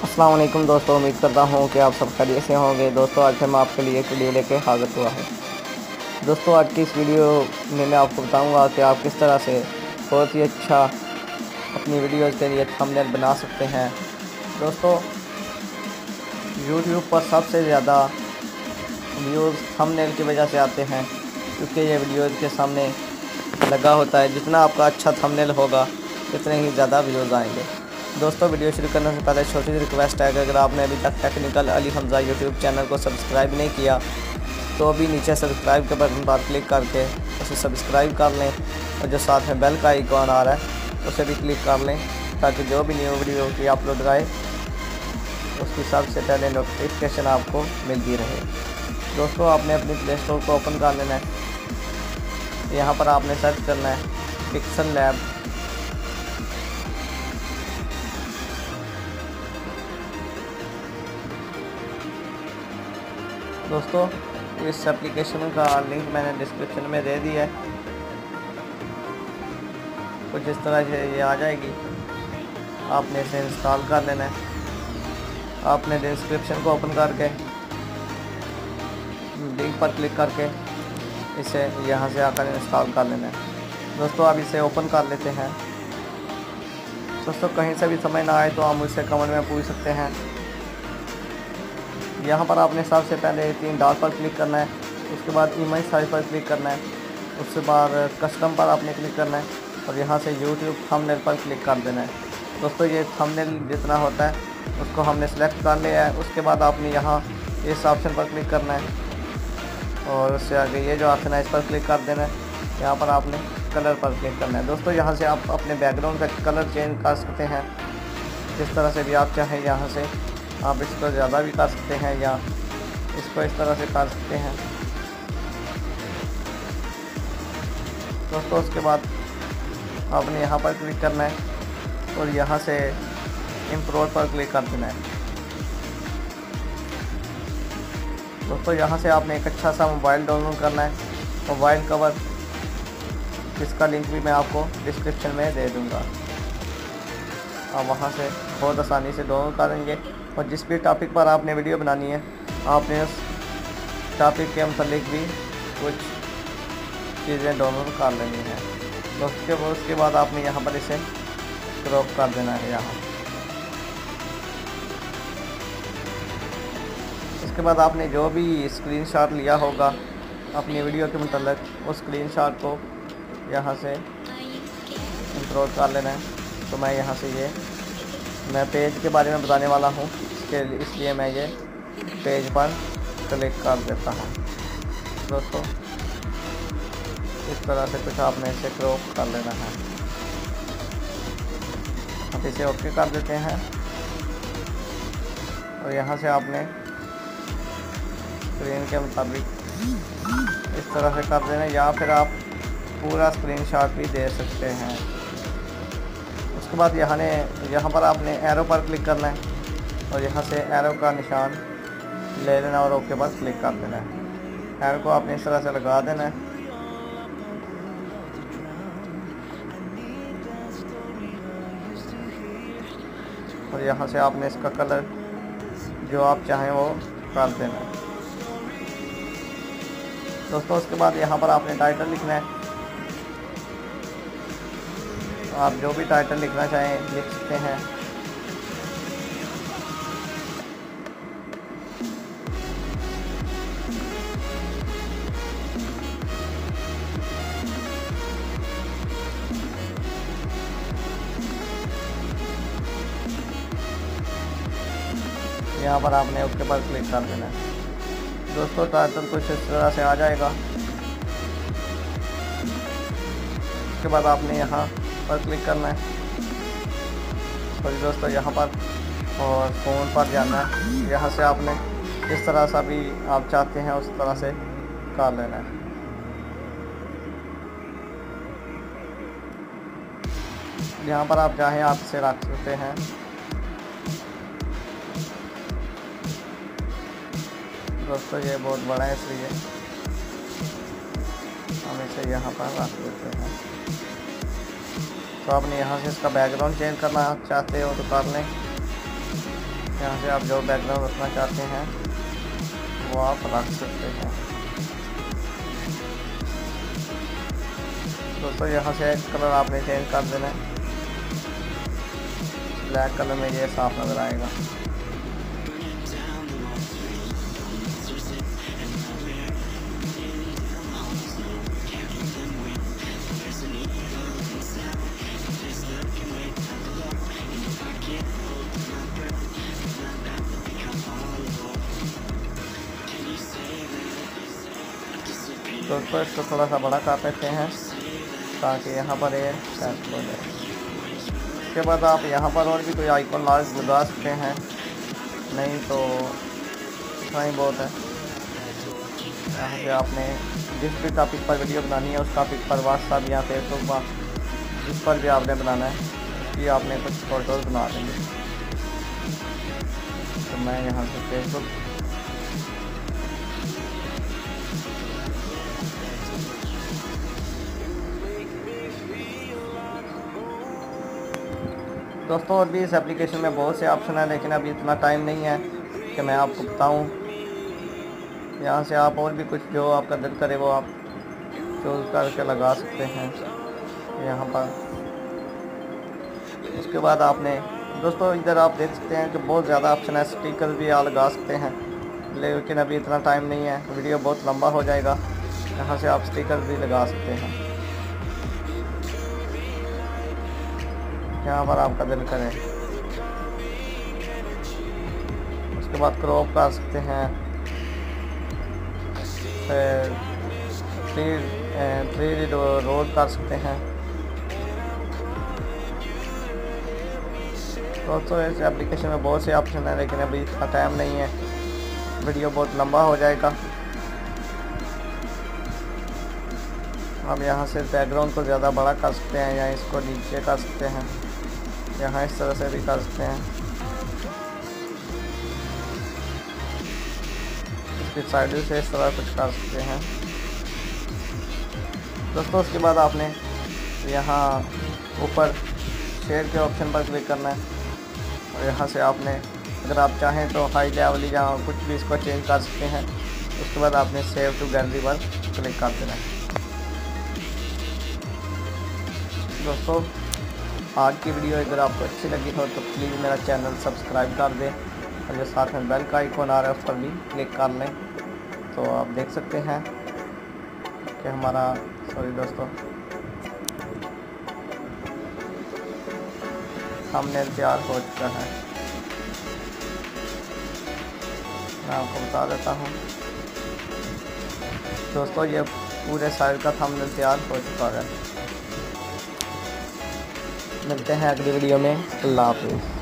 अस्सलाम वालेकुम दोस्तों, उम्मीद करता हूँ कि आप सब खैरियत से होंगे। दोस्तों आज फिर मैं आपके लिए एक वीडियो लेके हाज़िर हुआ हूँ। दोस्तों आज की इस वीडियो में मैं आपको बताऊँगा कि आप किस तरह से बहुत ही अच्छा अपनी वीडियोज़ के लिए थंबनेल बना सकते हैं। दोस्तों यूट्यूब पर सबसे ज़्यादा व्यूज़ थंबनेल की वजह से आते हैं, क्योंकि ये वीडियोज़ के सामने लगा होता है। जितना आपका अच्छा थंबनेल होगा उतने ही ज़्यादा व्यूज़ आएंगे। दोस्तों वीडियो शुरू करने से पहले छोटी सी रिक्वेस्ट है कि अगर आपने अभी तक technical Ali Hamza YouTube channel को सब्सक्राइब नहीं किया तो अभी नीचे सब्सक्राइब के बटन पर क्लिक करके उसे सब्सक्राइब कर लें और जो साथ में बेल का आइकॉन आ रहा है उसे भी क्लिक कर लें, ताकि जो भी न्यू वीडियो की अपलोड आए उसकी सबसे पहले नोटिफिकेशन आपको मिलती रहे। दोस्तों आपने अपनी प्ले स्टोर को ओपन कर लेना है। यहाँ पर आपने सर्च करना है पिक्सल लैब। दोस्तों इस एप्लीकेशन का लिंक मैंने डिस्क्रिप्शन में दे दिया है। कुछ इस तरह से ये आ जाएगी, आपने इसे इंस्टॉल कर लेना है। आपने डिस्क्रिप्शन को ओपन करके लिंक पर क्लिक करके इसे यहाँ से आकर इंस्टॉल कर लेना है। दोस्तों अब इसे ओपन कर लेते हैं। दोस्तों कहीं से भी समझ ना आए तो आप मुझसे कमेंट में पूछ सकते हैं। यहाँ पर आपने सबसे पहले 3 डॉट पर क्लिक करना है, उसके बाद इमेज साइज पर क्लिक करना है, उसके बाद कस्टम पर आपने क्लिक करना है और यहाँ से यूट्यूब थंबनेल पर क्लिक कर देना है। दोस्तों ये थंबनेल जितना होता है उसको हमने सेलेक्ट कर लिया है। उसके बाद आपने यहाँ इस ऑप्शन पर क्लिक करना है और उससे आगे ये जो ऑप्शन है इस पर क्लिक कर देना है। यहाँ पर आपने कलर पर क्लिक करना है। दोस्तों यहाँ से आप अपने बैकग्राउंड का कलर चेंज कर सकते हैं जिस तरह से भी आप चाहें। यहाँ से आप इसको ज़्यादा भी कर सकते हैं या इसको इस तरह से कर सकते हैं। दोस्तों उसके बाद आपने यहाँ पर क्लिक करना है और यहाँ से इम्पोर्ट पर क्लिक कर देना है। दोस्तों यहाँ से आपने एक अच्छा सा मोबाइल डाउनलोड करना है, मोबाइल कवर, जिसका लिंक भी मैं आपको डिस्क्रिप्शन में दे दूँगा। आप वहाँ से बहुत आसानी से डाउनलोड करेंगे और जिस भी टॉपिक पर आपने वीडियो बनानी है आपने उस टॉपिक के मतलब भी कुछ चीज़ें डाउनलोड कर लेनी है। दोस्तों उसके बाद आपने यहाँ पर इसे क्रॉप कर देना है यहाँ। इसके बाद आपने जो भी स्क्रीनशॉट लिया होगा अपनी वीडियो के मतलब उस स्क्रीनशॉट को यहाँ से इंपोर्ट कर लेना है। तो मैं यहाँ से मैं पेज के बारे में बताने वाला हूँ, इसलिए मैं ये पेज पर क्लिक कर देता हूँ। दोस्तों इस तरह से कुछ आपने इसे क्रॉप कर लेना है। अब इसे ओके कर देते हैं और यहाँ से आपने स्क्रीन के मुताबिक इस तरह से कर देना, या फिर आप पूरा स्क्रीनशॉट भी दे सकते हैं। उसके बाद यहाँ पर आपने एरो पर क्लिक करना है और यहाँ से एरो का निशान ले लेना और ओके पर क्लिक कर देना है। एरो को आपने इस तरह से लगा देना है। और यहाँ से आपने इसका कलर जो आप चाहें वो कर देना है। दोस्तों उसके बाद यहाँ पर आपने टाइटल लिखना है। आप जो भी टाइटल लिखना चाहें लिख सकते हैं। यहाँ पर आपने ओके पर क्लिक कर देना है। दोस्तों टाइटल कुछ इस तरह से आ जाएगा। उसके बाद आपने यहाँ पर क्लिक करना है और दोस्तों यहाँ पर और फ़ोन पर जाना है। यहाँ से आपने जिस तरह सा भी आप चाहते हैं उस तरह से कर लेना है। यहाँ पर आप चाहें आप इसे रख सकते हैं। दोस्तों ये बहुत बड़ा है इसलिए हम इसे यहाँ पर रख देते हैं। तो आपने यहाँ से इसका बैकग्राउंड चेंज करना चाहते हो तो कर लें। यहाँ से आप जो बैकग्राउंड रखना चाहते हैं वो आप रख सकते हैं। दोस्तों यहाँ से कलर आपने चेंज कर देना है, ब्लैक कलर में ये साफ नज़र आएगा। दोस्तों इसको थोड़ा सा बड़ा कर देते हैं ताकि यहाँ पर ये सेट हो जाए। उसके बाद आप यहाँ पर और भी कोई आइकॉन लार्ज लगा सकते हैं, नहीं तो इतना ही बहुत है। यहाँ पे आपने जिस भी टॉपिक पर वीडियो बनानी है उस टॉपिक पर व्हाट्सएप या फेसबुक जिस पर भी आपने बनाना है उसकी आपने कुछ फ़ोटोज़ बना देंगे। तो मैं यहाँ से फेसबुक दोस्तों और भी इस एप्लीकेशन में बहुत से ऑप्शन है, लेकिन अभी इतना टाइम नहीं है कि मैं आपको बताऊं। यहाँ से आप और भी कुछ जो आपका दिल करे वो आप चूज़ करके लगा सकते हैं यहाँ पर। उसके बाद आपने दोस्तों इधर आप देख सकते हैं कि बहुत ज़्यादा ऑप्शन है, स्टिकर भी आप लगा सकते हैं, लेकिन अभी इतना टाइम नहीं है, वीडियो बहुत लंबा हो जाएगा। यहाँ से आप स्टिकर भी लगा सकते हैं यहाँ पर आपका दिल करे। उसके बाद क्रॉप कर सकते हैं, थ्री रोड कर सकते हैं। दोस्तों इस एप्लीकेशन में बहुत से ऑप्शन है, लेकिन अभी इतना टाइम नहीं है, वीडियो बहुत लंबा हो जाएगा। अब यहाँ से बैकग्राउंड को ज़्यादा बड़ा कर सकते हैं या इसको नीचे कर सकते हैं, यहाँ इस तरह से भी कर सकते हैं, इसकी साइड से इस तरह कुछ कर सकते हैं। दोस्तों उसके बाद आपने यहाँ ऊपर शेयर के ऑप्शन पर क्लिक करना है और यहाँ से आपने अगर आप चाहें तो हाई लेवल या कुछ भी इसको चेंज कर सकते हैं। उसके बाद आपने सेव टू गैलरी पर क्लिक कर देना है। दोस्तों आज की वीडियो अगर आपको अच्छी लगी हो तो प्लीज़ मेरा चैनल सब्सक्राइब कर दें और जो साथ में बेल का आइकॉन आ रहा है उस पर भी क्लिक कर लें। तो आप देख सकते हैं कि हमारा दोस्तों थंबनेल तैयार हो चुका है। मैं आपको बता देता हूँ दोस्तों, ये पूरे साइड का थंबनेल तैयार हो चुका है। मिलते हैं अगली वीडियो में। अल्लाह हाफ़िज़।